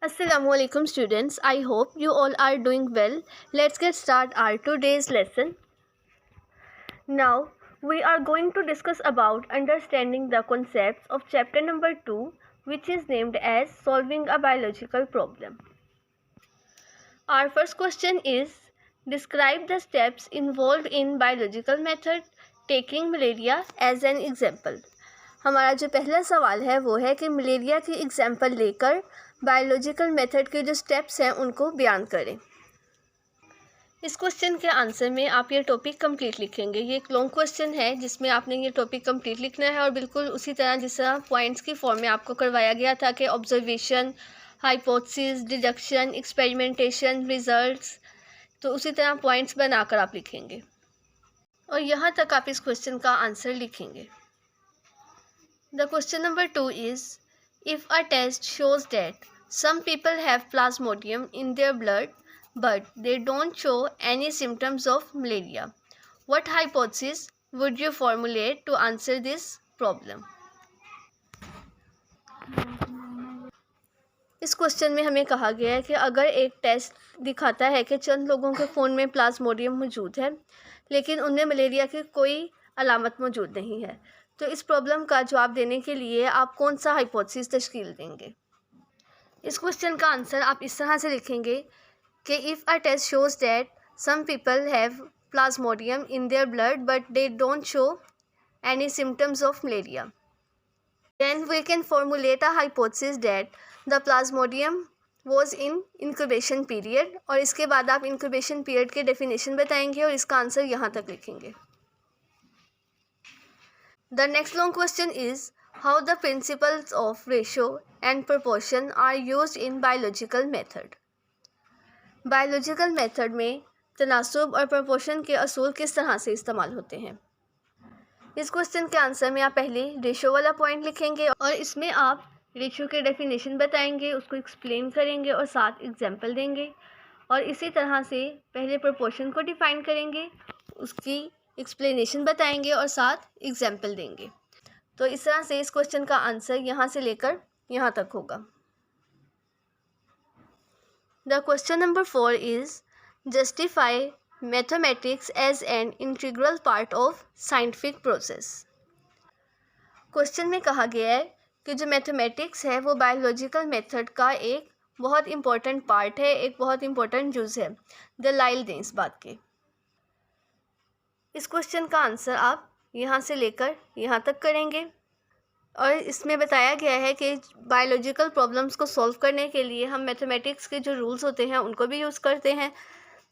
Assalamualaikum students. I hope you all are doing well. Let's get started our today's lesson. Now we are going to discuss about understanding the concepts of chapter number 2, which is named as solving a biological problem. Our first question is describe the steps involved in biological method taking malaria as an example. हमारा जो पहला सवाल है वो है कि malaria की example लेकर बायोलॉजिकल मेथड के जो स्टेप्स हैं उनको बयान करें। इस क्वेश्चन के आंसर में आप ये टॉपिक कंप्लीट लिखेंगे। ये एक लॉन्ग क्वेश्चन है जिसमें आपने ये टॉपिक कंप्लीट लिखना है और बिल्कुल उसी तरह जिस तरह पॉइंट्स की फॉर्म में आपको करवाया गया था कि observation, hypothesis, deduction, experimentation, results, तो उसी तरह पॉइंट्स बनाकर आप लिखेंगे और यहाँ तक आप इस क्वेश्चन का आंसर लिखेंगे। The question number 2 is, if a test shows that some people have plasmodium in their blood but they don't show any symptoms of malaria, what hypothesis would you formulate to answer this problem? इस question में हमें कहा गया है कि अगर एक test दिखाता है कि चंद लोगों के खून में प्लाज्मोडियम मौजूद है लेकिन उनमें मलेरिया की कोई अलामत मौजूद नहीं है, तो इस प्रॉब्लम का जवाब देने के लिए आप कौन सा हाइपोथेसिस तश्कील देंगे। इस क्वेश्चन का आंसर आप इस तरह से लिखेंगे कि if a test shows that some people have plasmodium in their blood but they don't show any symptoms of malaria, then we can formulate a hypothesis that the plasmodium was in incubation period, और इसके बाद आप incubation period के definition बताएंगे और इसका answer यहाँ तक लिखेंगे। The next long question is how the principles of ratio and proportion are used in biological method. Biological method में तनासुब और proportion के असूल किस तरह से इस्तेमाल होते हैं। इस क्वेश्चन के आंसर में आप पहले रेशो वाला पॉइंट लिखेंगे और इसमें आप रेशो के डेफिनेशन बताएंगे, उसको एक्सप्लेन करेंगे और साथ एग्जाम्पल देंगे, और इसी तरह से पहले प्रोपोर्शन को डिफाइन करेंगे, उसकी एक्सप्लेनेशन बताएंगे और साथ एग्जाम्पल देंगे। तो इस तरह से इस क्वेश्चन का आंसर यहाँ से लेकर यहाँ तक होगा। The question number 4 is justify mathematics as an integral part of scientific process. Question में कहा गया है कि जो मैथमेटिक्स है वो बायोलॉजिकल मेथड का एक बहुत इम्पोर्टेंट पार्ट है, एक बहुत इम्पोर्टेंट जुज़ है। दलाइल दें इस बात के। इस क्वेश्चन का आंसर आप यहाँ से लेकर यहाँ तक करेंगे और इसमें बताया गया है कि बायोलॉजिकल प्रॉब्लम्स को सॉल्व करने के लिए हम मैथमेटिक्स के जो रूल्स होते हैं उनको भी यूज़ करते हैं,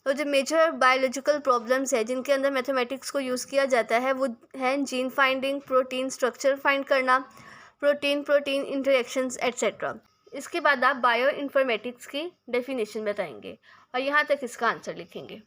और जो मेजर बायोलॉजिकल प्रॉब्लम्स है जिनके अंदर मैथमेटिक्स को यूज़ किया जाता है वो है gene finding, protein structure find करना, प्रोटीन इंटरेक्शंस एट्सेट्रा। इसके बाद आप बायो इन्फॉर्मेटिक्स की डेफिनेशन बताएंगे और यहाँ तक इसका आंसर लिखेंगे।